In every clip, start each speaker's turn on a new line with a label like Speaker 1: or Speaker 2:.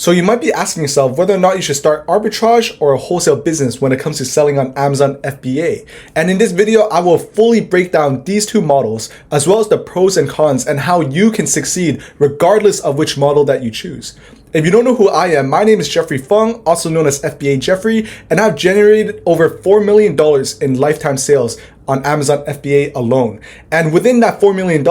Speaker 1: So you might be asking yourself whether or not you should start arbitrage or a wholesale business when it comes to selling on Amazon FBA. And in this video, I will fully break down these two models, as well as the pros and cons and how you can succeed regardless of which model that you choose. If you don't know who I am, my name is Jeffrey Fung, also known as FBA Jeffrey, and I've generated over $4 million in lifetime sales on Amazon FBA alone. And within that $4 million,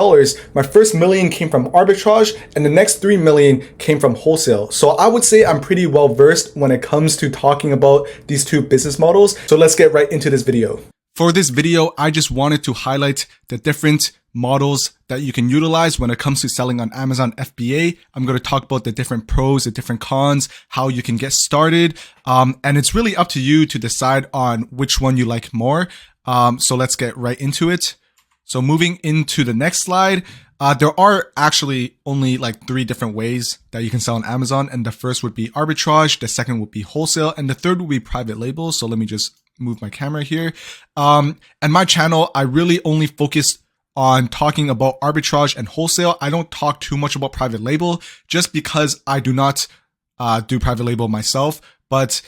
Speaker 1: my first million came from arbitrage and the next 3 million came from wholesale. So I would say I'm pretty well versed when it comes to talking about these two business models. So let's get right into this video. For this video, I just wanted to highlight the different models that you can utilize when it comes to selling on Amazon FBA. I'm going to talk about the different pros, the different cons, how you can get started. And it's really up to you to decide on which one you like more. So let's get right into it. So moving into the next slide, there are actually only like 3 different ways that you can sell on Amazon. And the first would be arbitrage. The second would be wholesale. And the third would be private label. So let me just move my camera here. And my channel, I really only focus on talking about arbitrage and wholesale. I don't talk too much about private label just because I do not do private label myself. But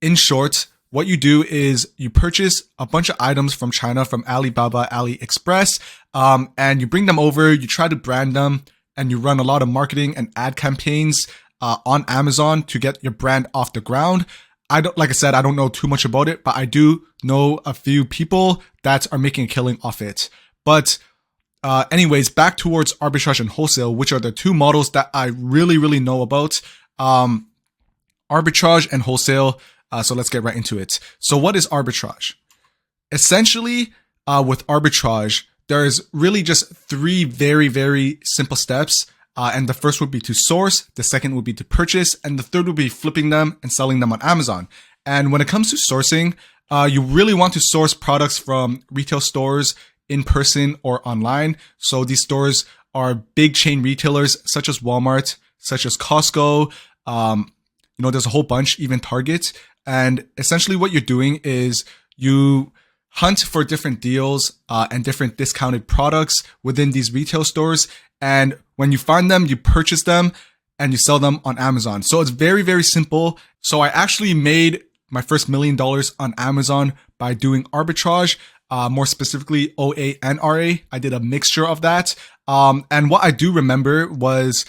Speaker 1: in short, what you do is you purchase a bunch of items from China, from Alibaba, AliExpress, and you bring them over, you try to brand them, and you run a lot of marketing and ad campaigns on Amazon to get your brand off the ground. Like I said, I don't know too much about it, but I do know a few people that are making a killing off it. But anyways, back towards arbitrage and wholesale, which are the 2 models that I really know about. Arbitrage and wholesale. So let's get right into it. So what is arbitrage? Essentially, with arbitrage, there's really just 3 very simple steps. And the first would be to source, the second would be to purchase, and the third would be flipping them and selling them on Amazon. And when it comes to sourcing, you really want to source products from retail stores in person or online. So these stores are big chain retailers such as Walmart, such as Costco. There's a whole bunch, even Target. And essentially what you're doing is you hunt for different deals and different discounted products within these retail stores. And when you find them, you purchase them and you sell them on Amazon. So it's very simple. So I actually made my first $1 million on Amazon by doing arbitrage, more specifically OA and RA. I did a mixture of that. And what I do remember was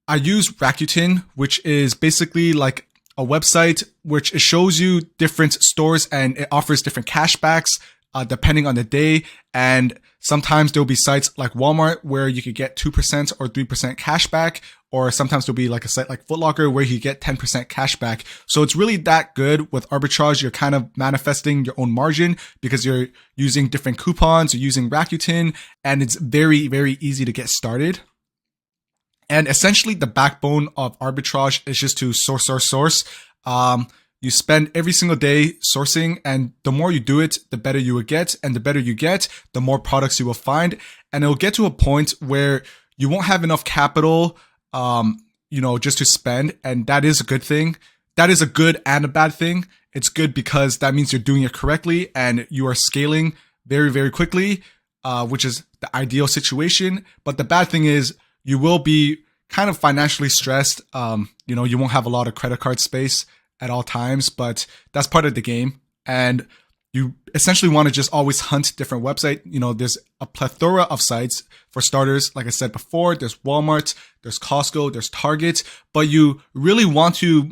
Speaker 1: I used Rakuten, which is basically like a website which shows you different stores and it offers different cashbacks depending on the day. And sometimes there'll be sites like Walmart where you could get 2% or 3% cashback, or sometimes there'll be like a site like Foot Locker where you get 10% cashback. So it's really that good with arbitrage. You're kind of manifesting your own margin because you're using different coupons, you're using Rakuten, and it's very easy to get started. And essentially the backbone of arbitrage is just to source. You spend every single day sourcing, and the more you do it, the better you will get. And the better you get, the more products you will find. And it'll get to a point where you won't have enough capital, just to spend. And that is a good thing. That is a good and a bad thing. It's good because that means you're doing it correctly and you are scaling very quickly, which is the ideal situation. But the bad thing is, you will be kind of financially stressed. You won't have a lot of credit card space at all times, but that's part of the game. And you essentially want to just always hunt different websites. There's a plethora of sites for starters. Like I said before, there's Walmart, there's Costco, there's Target, but you really want to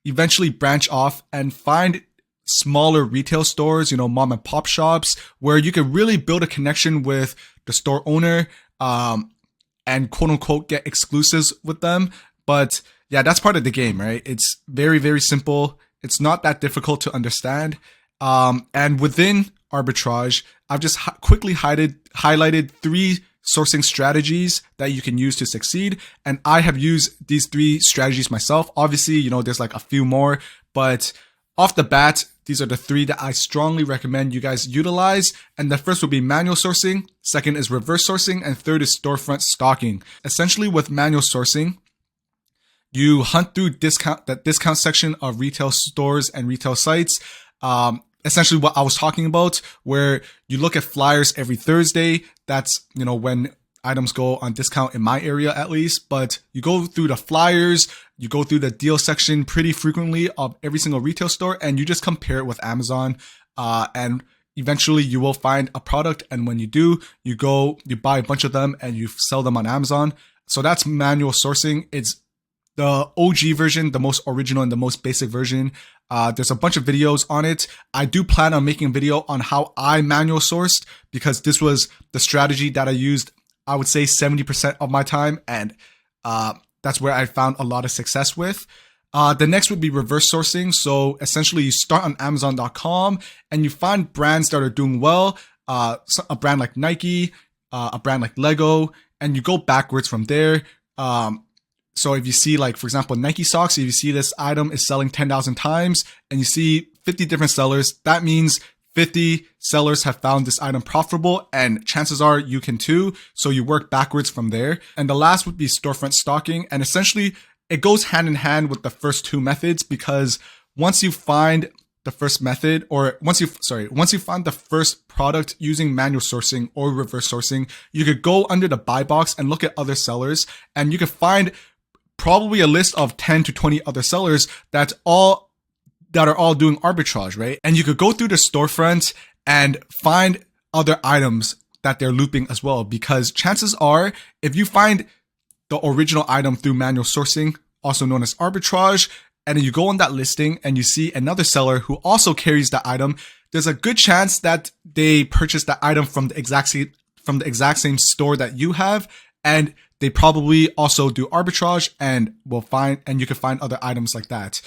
Speaker 1: eventually branch off and find smaller retail stores, mom and pop shops, where you can really build a connection with the store owner, and quote unquote get exclusives with them. But yeah, that's part of the game, right? It's very simple. It's not that difficult to understand. And within arbitrage, I've just quickly highlighted 3 sourcing strategies that you can use to succeed. And I have used these 3 strategies myself. Obviously, there's like a few more, but off the bat, these are the 3 that I strongly recommend you guys utilize. And the first will be manual sourcing, second is reverse sourcing, and third is storefront stocking. Essentially with manual sourcing, you hunt through that discount section of retail stores and retail sites. Essentially what I was talking about, where you look at flyers every Thursday. That's, when items go on discount in my area at least, but you go through the flyers, you go through the deal section pretty frequently of every single retail store, and you just compare it with Amazon. And eventually you will find a product. And when you do, you buy a bunch of them and you sell them on Amazon. So that's manual sourcing. It's the OG version, the most original and the most basic version. There's a bunch of videos on it. I do plan on making a video on how I manual sourced, because this was the strategy that I used, I would say 70% of my time. And that's where I found a lot of success with. The next would be reverse sourcing. So essentially you start on Amazon.com and you find brands that are doing well, a brand like Nike, a brand like Lego, and you go backwards from there. So if you see, like, for example, Nike socks, if you see this item is selling 10,000 times and you see 50 different sellers, that means 50 sellers have found this item profitable, and chances are you can too. So you work backwards from there. And the last would be storefront stocking. And essentially it goes hand in hand with the first two methods, because once you find the first method, or once you find the first product using manual sourcing or reverse sourcing, you could go under the buy box and look at other sellers, and you could find probably a list of 10 to 20 other sellers that are all doing arbitrage, right? And you could go through the storefront and find other items that they're looping as well, because chances are, if you find the original item through manual sourcing, also known as arbitrage, and then you go on that listing and you see another seller who also carries that item, there's a good chance that they purchased that item from the exact same store that you have, and they probably also do arbitrage, and you can find other items like that.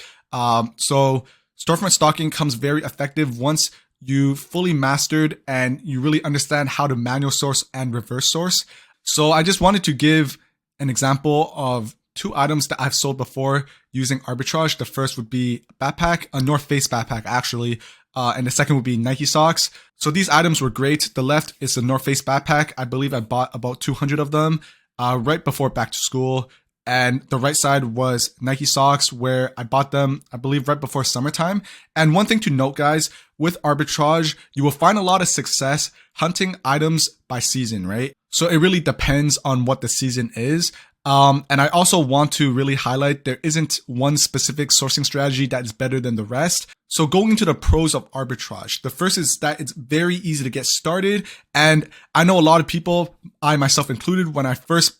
Speaker 1: So storefront stocking comes very effective once you fully mastered and you really understand how to manual source and reverse source. So I just wanted to give an example of two items that I've sold before using arbitrage. The first would be a backpack, a North Face backpack actually, and the second would be Nike socks. So these items were great. The left is the North Face backpack. I believe I bought about 200 of them right before back to school. And the right side was Nike socks, where I bought them, I believe, right before summertime. And one thing to note, guys, with arbitrage, you will find a lot of success hunting items by season, right? So it really depends on what the season is. And I also want to really highlight there isn't one specific sourcing strategy that is better than the rest. So going into the pros of arbitrage, the first is that it's very easy to get started. And I know a lot of people, I myself included, when I first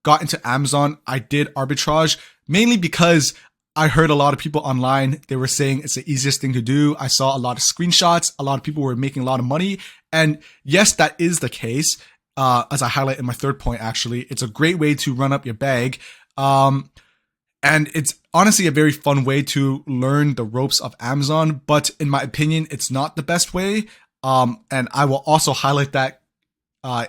Speaker 1: got into Amazon, I did arbitrage mainly because I heard a lot of people online, they were saying it's the easiest thing to do. I saw a lot of screenshots. A lot of people were making a lot of money. And yes, that is the case. As I highlight in my third point, actually, it's a great way to run up your bag. And it's honestly a very fun way to learn the ropes of Amazon. But in my opinion, it's not the best way. And I will also highlight that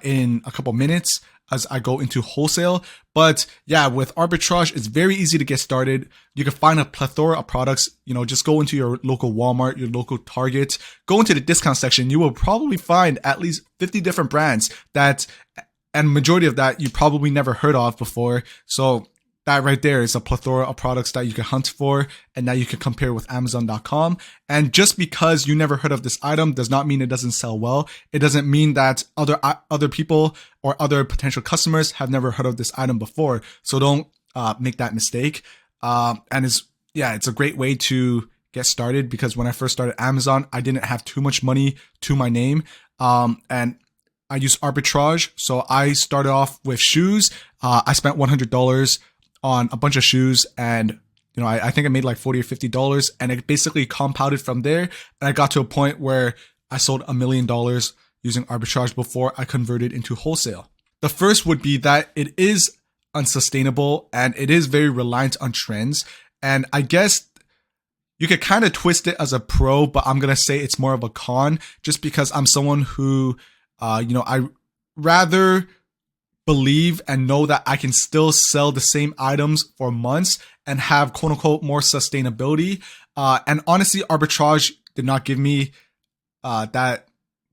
Speaker 1: in a couple minutes as I go into wholesale. But yeah, with arbitrage, it's very easy to get started. You can find a plethora of products. Just go into your local Walmart, your local Target, go into the discount section. You will probably find at least 50 different brands and majority of that you probably never heard of before. So that right there is a plethora of products that you can hunt for and that you can compare with Amazon.com. And just because you never heard of this item does not mean it doesn't sell well. It doesn't mean that other people or other potential customers have never heard of this item before. So don't make that mistake. And it's a great way to get started, because when I first started Amazon, I didn't have too much money to my name. And I used arbitrage. So I started off with shoes. I spent $100 on a bunch of shoes, and I think I made like $40 or $50, and it basically compounded from there. And I got to a point where I sold $1 million using arbitrage before I converted into wholesale. The first would be that it is unsustainable and it is very reliant on trends. And I guess you could kind of twist it as a pro, but I'm going to say it's more of a con, just because I'm someone who, I rather believe and know that I can still sell the same items for months and have quote unquote more sustainability. And honestly, arbitrage did not give me that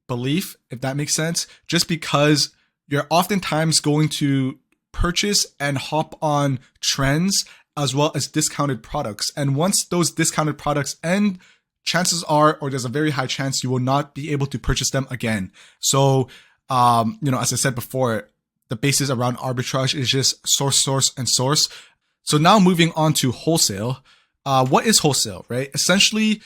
Speaker 1: belief, if that makes sense, just because you're oftentimes going to purchase and hop on trends as well as discounted products. And once those discounted products end, chances are, or there's a very high chance, you will not be able to purchase them again. So, as I said before, the basis around arbitrage is just source, source, and source. So now moving on to wholesale. What is wholesale, right? Essentially,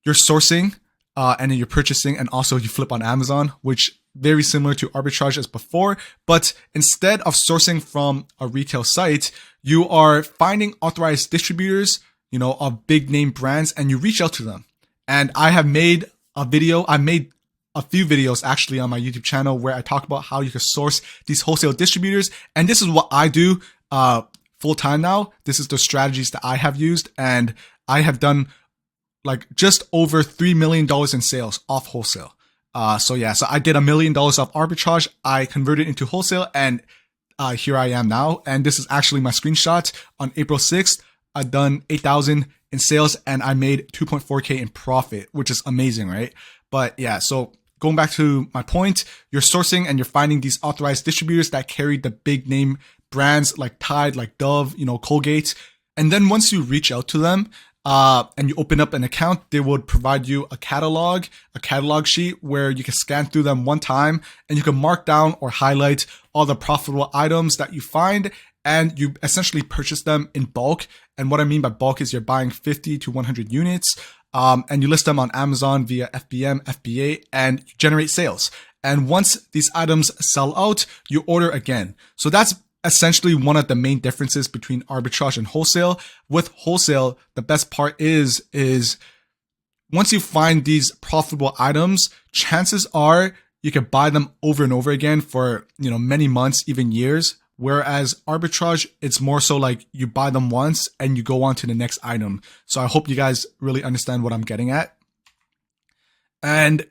Speaker 1: you're sourcing and then you're purchasing, and also you flip on Amazon, which very similar to arbitrage as before. But instead of sourcing from a retail site, you are finding authorized distributors, of big name brands, and you reach out to them. And I have made a video. I made a few videos actually on my YouTube channel where I talk about how you can source these wholesale distributors. And this is what I do full time now. This is the strategies that I have used, and I have done like just over $3 million in sales off wholesale. So I did $1 million off arbitrage. I converted into wholesale, and here I am now. And this is actually my screenshot on April 6th. I've done 8,000 in sales and I made 2.4K in profit, which is amazing, right? But yeah, so going back to my point, you're sourcing and you're finding these authorized distributors that carry the big name brands like Tide, like Dove, Colgate. And then once you reach out to them, and you open up an account, they would provide you a catalog sheet where you can scan through them one time and you can mark down or highlight all the profitable items that you find, and you essentially purchase them in bulk. And what I mean by bulk is you're buying 50 to 100 units, and you list them on Amazon via FBM, FBA, and you generate sales. And once these items sell out, you order again. So that's essentially one of the main differences between arbitrage and wholesale. With wholesale, the best part is once you find these profitable items, chances are you can buy them over and over again for, many months, even years. Whereas arbitrage, it's more so like you buy them once and you go on to the next item. So I hope you guys really understand what I'm getting at. And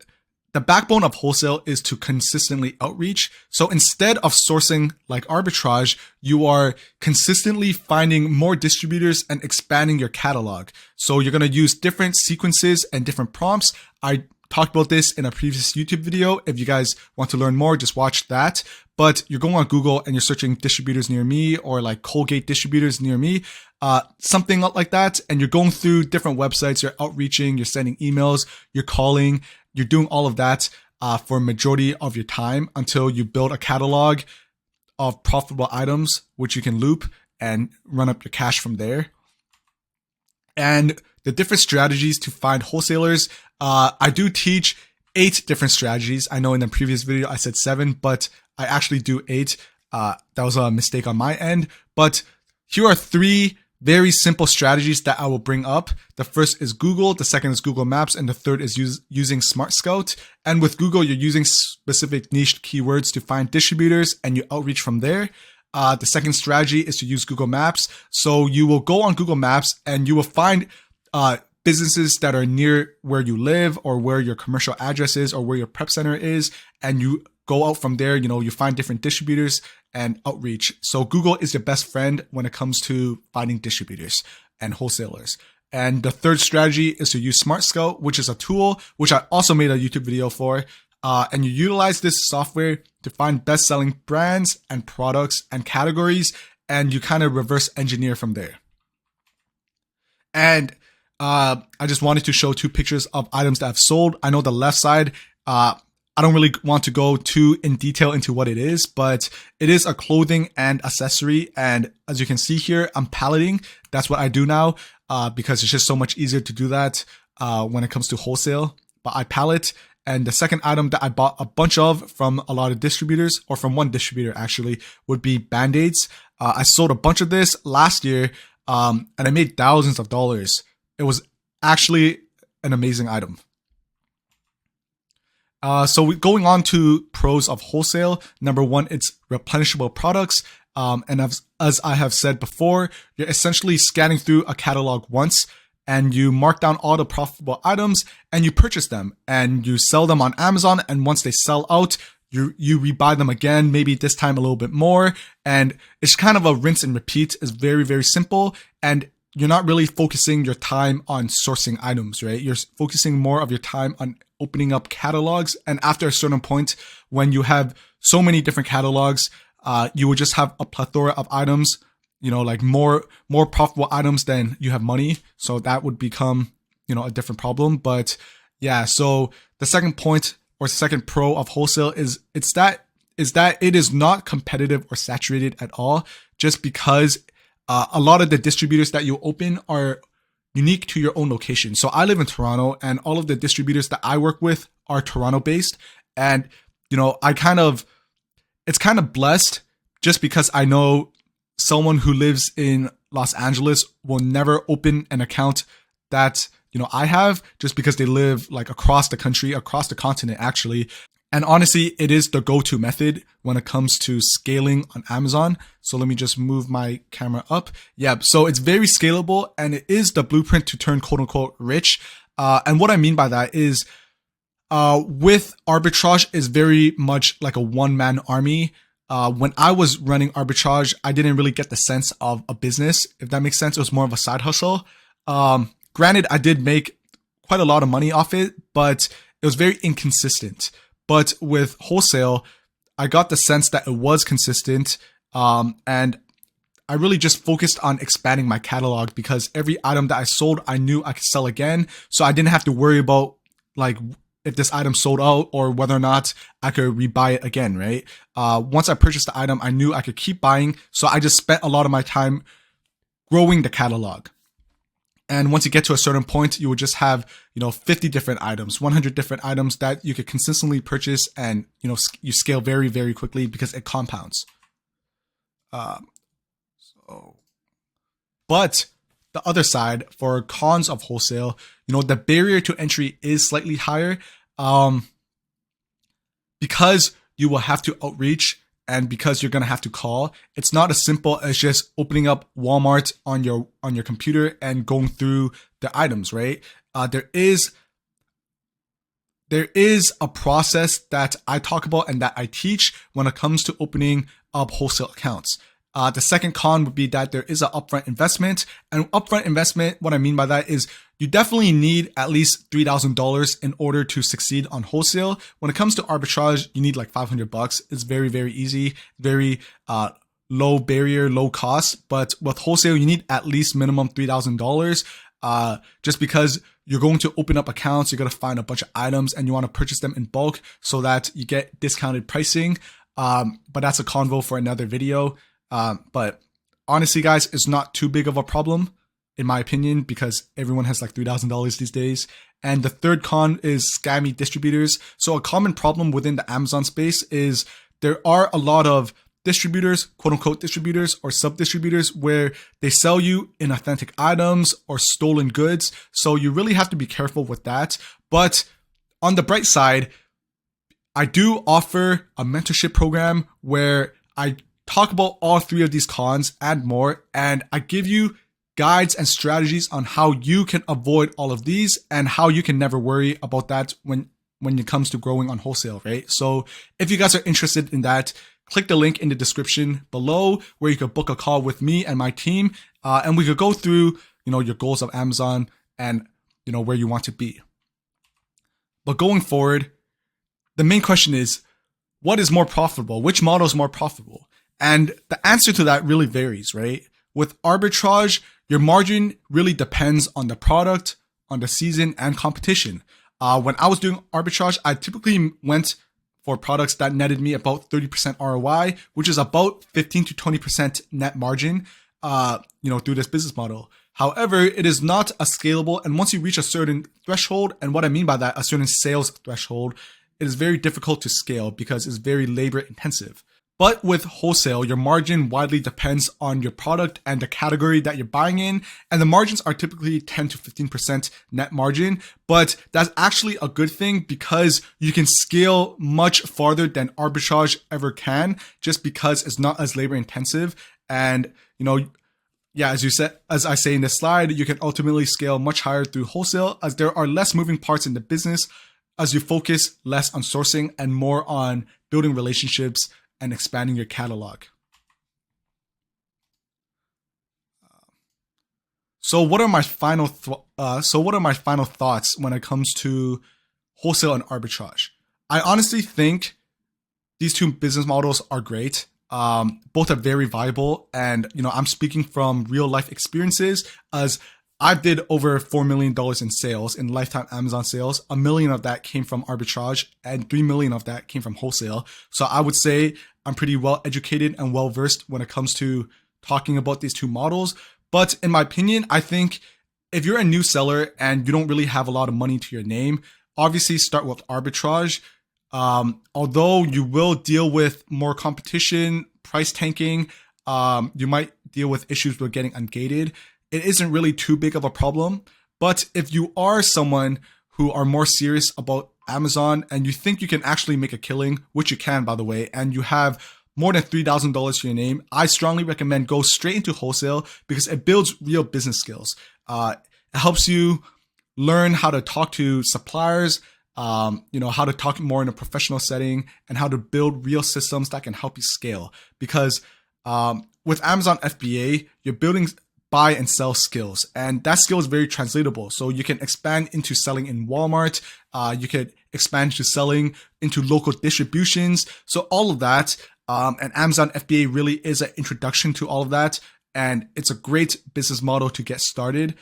Speaker 1: the backbone of wholesale is to consistently outreach. So instead of sourcing like arbitrage, you are consistently finding more distributors and expanding your catalog. So you're going to use different sequences and different prompts. I talked about this in a previous YouTube video. If you guys want to learn more, just watch that. But you're going on Google and you're searching distributors near me, or like Colgate distributors near me, something like that. And you're going through different websites, you're outreaching, you're sending emails, you're calling, you're doing all of that for a majority of your time until you build a catalog of profitable items, which you can loop and run up your cash from there. And the different strategies to find wholesalers, I do teach 8 different strategies. I know in the previous video I said 7, but I actually do 8. That was a mistake on my end. But here are 3 very simple strategies that I will bring up. The first is Google, the second is Google Maps, and the third is using Smart Scout. And with Google, you're using specific niche keywords to find distributors and you outreach from there. The second strategy is to use Google Maps. So you will go on Google Maps and you will find businesses that are near where you live or where your commercial address is or where your prep center is. And you go out from there, you find different distributors and outreach. So Google is your best friend when it comes to finding distributors and wholesalers. And the third strategy is to use Smart Scout, which is a tool, which I also made a YouTube video for. And you utilize this software to find best-selling brands and products and categories, and you kind of reverse engineer from there. And I just wanted to show 2 pictures of items that I've sold. I know the left side, I don't really want to go too in detail into what it is, but it is a clothing and accessory. And as you can see here, I'm palleting. That's what I do now because it's just so much easier to do that when it comes to wholesale. But I pallet. And the second item that I bought a bunch of from a lot of distributors, or from one distributor actually, would be Band-Aids. I sold a bunch of this last year and I made thousands of dollars. It was actually an amazing item. So going on to pros of wholesale. Number 1, it's replenishable products. And as I have said before, you're essentially scanning through a catalog once and you mark down all the profitable items and you purchase them and you sell them on Amazon. And once they sell out, you rebuy them again, maybe this time a little bit more. And it's kind of a rinse and repeat. It's very, very simple. And you're not really focusing your time on sourcing items, right? You're focusing more of your time on opening up catalogs. And after a certain point, when you have so many different catalogs, you will just have a plethora of items, like more profitable items than you have money. So that would become, a different problem. But yeah, so the second point or second pro of wholesale is it's that is that it is not competitive or saturated at all, just because a lot of the distributors that you open are unique to your own location. So I live in Toronto, and all of the distributors that I work with are Toronto based. And, it's kind of blessed just because I know someone who lives in Los Angeles will never open an account that, I have, just because they live like across the country, across the continent actually. And honestly, it is the go-to method when it comes to scaling on Amazon. So let me just move my camera up. Yeah, so it's very scalable, and it is the blueprint to turn quote unquote rich. And what I mean by that is with arbitrage is very much like a one-man army. When I was running arbitrage, I didn't really get the sense of a business, if that makes sense. It was more of a side hustle. Granted, I did make quite a lot of money off it, but it was very inconsistent. But with wholesale, I got the sense that it was consistent. And I really just focused on expanding my catalog, because every item that I sold, I knew I could sell again. So I didn't have to worry about like if this item sold out or whether or not I could rebuy it again, right? Once I purchased the item, I knew I could keep buying. So I just spent a lot of my time growing the catalog. And once you get to a certain point, you would just have, 50 different items, 100 different items that you could consistently purchase, and, you scale very, very quickly because it compounds. But the other side, for cons of wholesale, the barrier to entry is slightly higher, because you will have to outreach, and because you're going to have to call. It's not as simple as just opening up Walmart on your computer and going through the items, right? There is a process that I talk about and that I teach when it comes to opening up wholesale accounts. The second con would be that there is an upfront investment. And upfront investment, what I mean by that is you definitely need at least $3,000 in order to succeed on wholesale. When it comes to arbitrage, you need like $500. It's very, very easy, very low barrier, low cost. But with wholesale, you need at least minimum $3,000, just because you're going to open up accounts, you're going to find a bunch of items, and you want to purchase them in bulk so that you get discounted pricing. But that's a convo for another video. But honestly, guys, it's not too big of a problem, in my opinion, because everyone has like $3,000 these days. And the third con is scammy distributors. So a common problem within the Amazon space is there are a lot of distributors, quote unquote distributors or sub distributors, where they sell you inauthentic items or stolen goods. So you really have to be careful with that. But on the bright side, I do offer a mentorship program where I talk about all three of these cons and more, and I give you guides and strategies on how you can avoid all of these and how you can never worry about that when it comes to growing on wholesale, right? So if you guys are interested in that, click the link in the description below where you could book a call with me and my team, and we could go through, your goals of Amazon and, where you want to be. But going forward, the main question is, what is more profitable? Which model is more profitable? And the answer to that really varies, right? With arbitrage, your margin really depends on the product, on the season, and competition. When I was doing arbitrage, I typically went for products that netted me about 30% ROI, which is about 15 to 20% net margin, through this business model. However, it is not a scalable, and once you reach a certain threshold, and what I mean by that, a certain sales threshold, it is very difficult to scale because it's very labor intensive. But with wholesale, your margin widely depends on your product and the category that you're buying in. And the margins are typically 10 to 15% net margin. But that's actually a good thing because you can scale much farther than arbitrage ever can, just because it's not as labor intensive. And, as I say in this slide, you can ultimately scale much higher through wholesale, as there are less moving parts in the business, as you focus less on sourcing and more on building relationships and expanding your catalog. So what are my final thoughts when it comes to wholesale and arbitrage? I honestly think these two business models are great. Both are very viable, and I'm speaking from real life experiences, as I did over $4 million in sales in lifetime Amazon sales. $1 million of that came from arbitrage and $3 million of that came from wholesale. So I would say I'm pretty well educated and well versed when it comes to talking about these two models. But in my opinion, I think if you're a new seller and you don't really have a lot of money to your name, obviously start with arbitrage. Although you will deal with more competition, price tanking, you might deal with issues with getting ungated. It isn't really too big of a problem. But if you are someone who are more serious about Amazon and you think you can actually make a killing, which you can, by the way, and you have more than $3,000 to your name, I strongly recommend go straight into wholesale because it builds real business skills. It helps you learn how to talk to suppliers, how to talk more in a professional setting and how to build real systems that can help you scale. Because with Amazon FBA, you're building buy and sell skills, and that skill is very translatable. So you can expand into selling in Walmart. You could expand to selling into local distributions. So all of that, and Amazon FBA really is an introduction to all of that. And it's a great business model to get started.